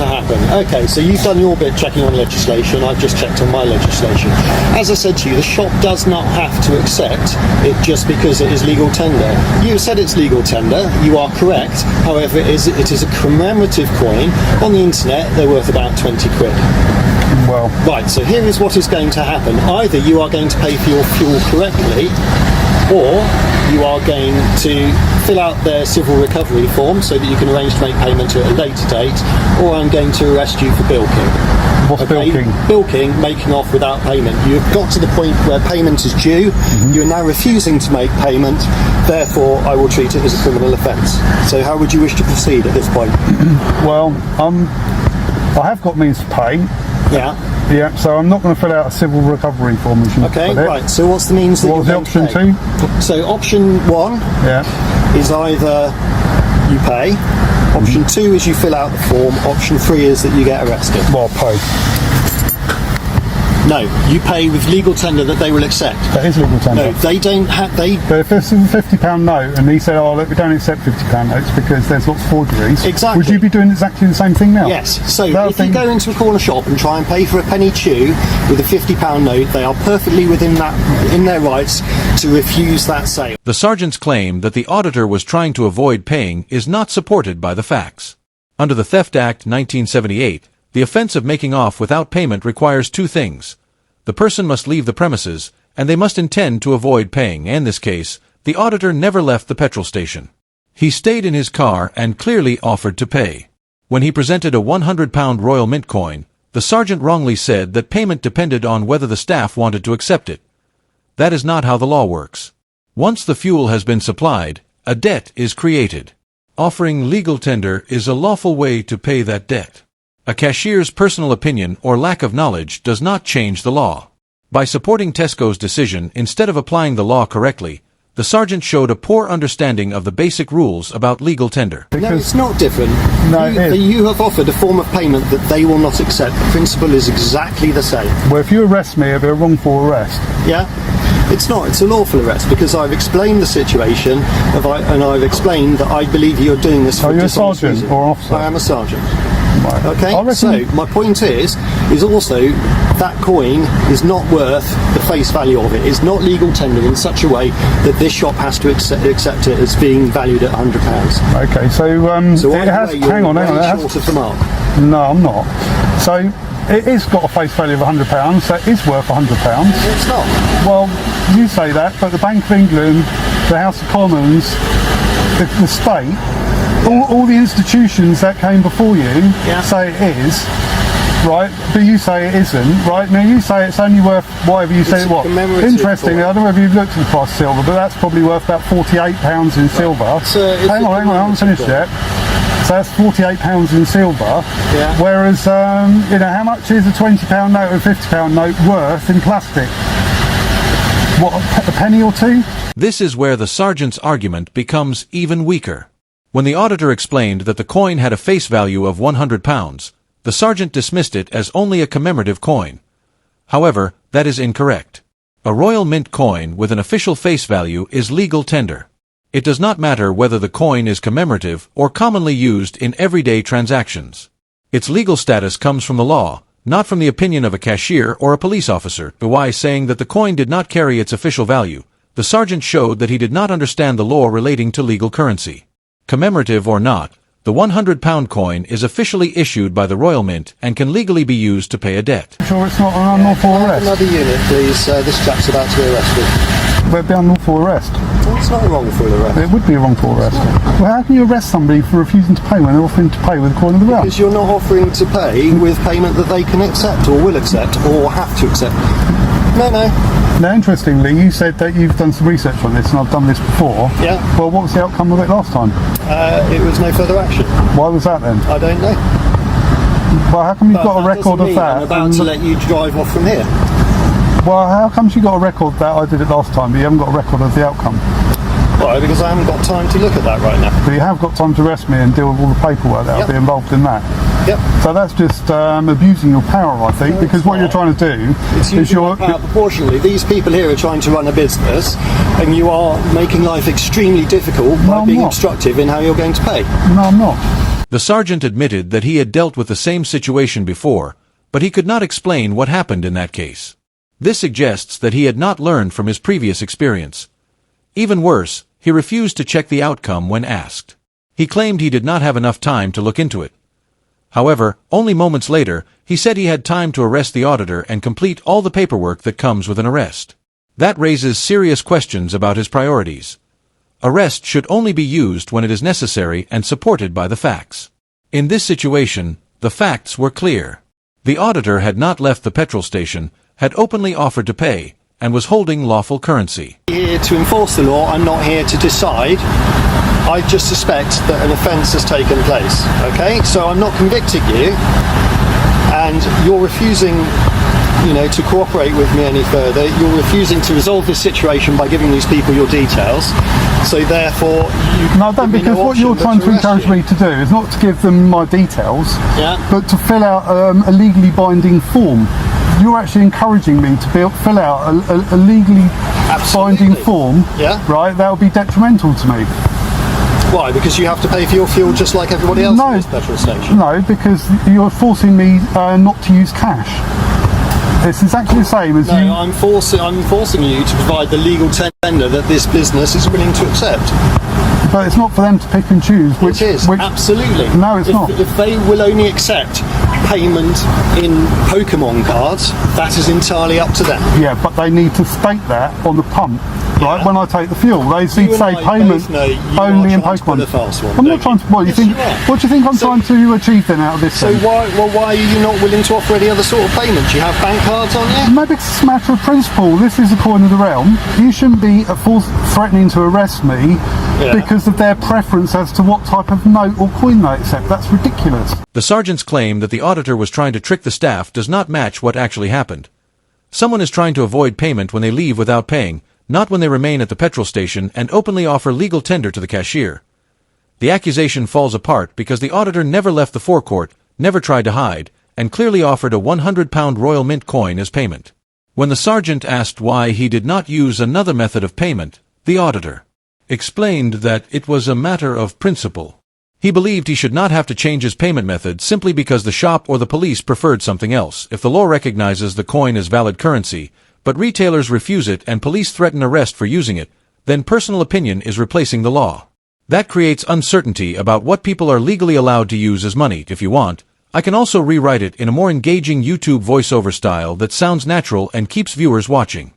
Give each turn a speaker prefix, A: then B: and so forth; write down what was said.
A: to happen? Okay, so you've done your bit checking on legislation, I've just checked on my legislation. As I said to you, the shop does not have to accept it just because it is legal tender. You said it's legal tender, you are correct, however it is a commemorative coin. On the internet they're worth about 20 quid.
B: Well,
A: right, so here is what is going to happen. Either you are going to pay for your fuel correctly, or you are going to fill out their civil recovery form so that you can arrange to make payment at a later date, or I'm going to arrest you for bilking.
B: What's bilking?
A: Bilking, making off without payment. You've got to the point where payment is due, you're now refusing to make payment, therefore I will treat it as a criminal offence. So how would you wish to proceed at this point?
B: Well, I have got means to pay.
A: Yeah.
B: Yeah, so I'm not going to fill out a civil recovery form.
A: Okay, right, so what's the means that
B: what
A: you're
B: was
A: going
B: the option
A: to pay?
B: 2?
A: So option 1 is either you pay, option 2 is you fill out the form, option 3 is that you get arrested.
B: Well, pay.
A: No, you pay with legal tender that they will accept.
B: That is legal tender.
A: No, they don't have...
B: But if this is a £50 note and he said, oh look, we don't accept £50 notes because there's lots of forgeries,
A: exactly.
B: Would you be doing exactly the same thing now?
A: Yes, so if you go into a corner shop and try and pay for a penny chew with a £50 note, they are perfectly within their rights to refuse that sale.
C: The sergeant's claim that the auditor was trying to avoid paying is not supported by the facts. Under the Theft Act 1978, the offense of making off without payment requires 2 things. The person must leave the premises, and they must intend to avoid paying. In this case, the auditor never left the petrol station. He stayed in his car and clearly offered to pay. When he presented a £100 Royal Mint coin, the sergeant wrongly said that payment depended on whether the staff wanted to accept it. That is not how the law works. Once the fuel has been supplied, a debt is created. Offering legal tender is a lawful way to pay that debt. A cashier's personal opinion or lack of knowledge does not change the law. By supporting Tesco's decision instead of applying the law correctly, the sergeant showed a poor understanding of the basic rules about legal tender.
A: No, it's not different.
B: No,
A: you have offered a form of payment that they will not accept. The principle is exactly the same.
B: Well, if you arrest me, it'll be a wrongful arrest.
A: Yeah? It's not. It's a lawful arrest because I've explained the situation and I've explained that I believe you're doing this for
B: Are you a sergeant or officer?
A: I am a sergeant.
B: Right.
A: Okay, so my point is also that coin is not worth the face value of it. It's not legal tender in such a way that this shop has to accept it as being valued at £100.
B: Okay, so it has. Hang on.
A: Short of the mark.
B: No, I'm not. So it is got a face value of £100, so it is worth £100.
A: It's not.
B: Well, you say that, but the Bank of England, the House of Commons, the state. All the institutions that came before you say it is, right, but you say it isn't, right? Now you say it's only worth whatever you say it was. Interestingly, I don't know if you've looked at the price of silver, but that's probably worth about £48 in silver. Hang on, I haven't finished yet. So that's £48 in silver, whereas, how much is a £20 note or a £50 note worth in plastic? What, a penny or 2?
C: This is where the sergeant's argument becomes even weaker. When the auditor explained that the coin had a face value of £100, the sergeant dismissed it as only a commemorative coin. However, that is incorrect. A Royal Mint coin with an official face value is legal tender. It does not matter whether the coin is commemorative or commonly used in everyday transactions. Its legal status comes from the law, not from the opinion of a cashier or a police officer. By saying that the coin did not carry its official value, the sergeant showed that he did not understand the law relating to legal currency. Commemorative or not, the £100 coin is officially issued by the Royal Mint and can legally be used to pay a debt.
B: Sure it's not an unlawful arrest?
A: Another unit, please. This chap's about to be arrested.
B: Would it be an unlawful arrest?
A: Well, it's not a wrongful arrest.
B: It would be a wrongful arrest. Well, how can you arrest somebody for refusing to pay when they're offering to pay with a coin of the realm?
A: Because you're not offering to pay with payment that they can accept or will accept or have to accept. No.
B: Now, interestingly, you said that you've done some research on this and I've done this before.
A: Yeah.
B: Well, what was the outcome of it last time?
A: It was no further action.
B: Why was that then?
A: I don't know.
B: Well, how come you've got a record of that?
A: I'm about to let you drive off from here.
B: Well, how come you got a record that I did it last time, but you haven't got a record of the outcome?
A: Why? Because I haven't got time to look at that right now.
B: But you have got time to arrest me and deal with all the paperwork that'll be involved in that.
A: Yep.
B: So that's just abusing your power, I think, because what you're trying to do is you're...
A: Proportionally, these people here are trying to run a business and you are making life extremely difficult by being obstructive in how you're going to pay.
B: No, I'm not.
C: The sergeant admitted that he had dealt with the same situation before, but he could not explain what happened in that case. This suggests that he had not learned from his previous experience. Even worse, he refused to check the outcome when asked. He claimed he did not have enough time to look into it. However, only moments later, he said he had time to arrest the auditor and complete all the paperwork that comes with an arrest. That raises serious questions about his priorities. Arrest should only be used when it is necessary and supported by the facts. In this situation, the facts were clear. The auditor had not left the petrol station, had openly offered to pay, and was holding lawful currency.
A: Here to enforce the law, I'm not here to decide. I just suspect that an offence has taken place, okay? So I'm not convicting you, and you're refusing, to cooperate with me any further. You're refusing to resolve this situation by giving these people your details. So therefore,
B: No, I don't, because what you're trying to encourage me to do is not to give them my details, but to fill out a legally binding form. You're actually encouraging me to fill out a legally binding form, right? That would be detrimental to me.
A: Why? Because you have to pay for your fuel just like everybody else in this petrol station?
B: No, because you're forcing me not to use cash. It's exactly the same as you...
A: I'm forcing you to provide the legal tender that this business is willing to accept.
B: But it's not for them to pick and choose which...
A: It is, absolutely.
B: No, it's not.
A: If they will only accept payment in Pokemon cards, that is entirely up to them.
B: Yeah, but they need to state that on the pump, right, when I take the fuel. They say payment only in Pokemon. I'm not trying to... What do you think I'm trying to achieve then out of this?
A: So why are you not willing to offer any other sort of payment? Do you have bank cards on you?
B: Maybe it's a matter of principle. This is a coin of the realm. You shouldn't be threatening to arrest me because of their preference as to what type of note or coin they accept. That's ridiculous.
C: The sergeant's claim that the auditor was trying to trick the staff does not match what actually happened. Someone is trying to avoid payment when they leave without paying, not when they remain at the petrol station and openly offer legal tender to the cashier. The accusation falls apart because the auditor never left the forecourt, never tried to hide, and clearly offered a £100 Royal Mint coin as payment. When the sergeant asked why he did not use another method of payment, the auditor explained that it was a matter of principle. He believed he should not have to change his payment method simply because the shop or the police preferred something else. If the law recognizes the coin as valid currency, but retailers refuse it and police threaten arrest for using it, then personal opinion is replacing the law. That creates uncertainty about what people are legally allowed to use as money. If you want, I can also rewrite it in a more engaging YouTube voiceover style that sounds natural and keeps viewers watching.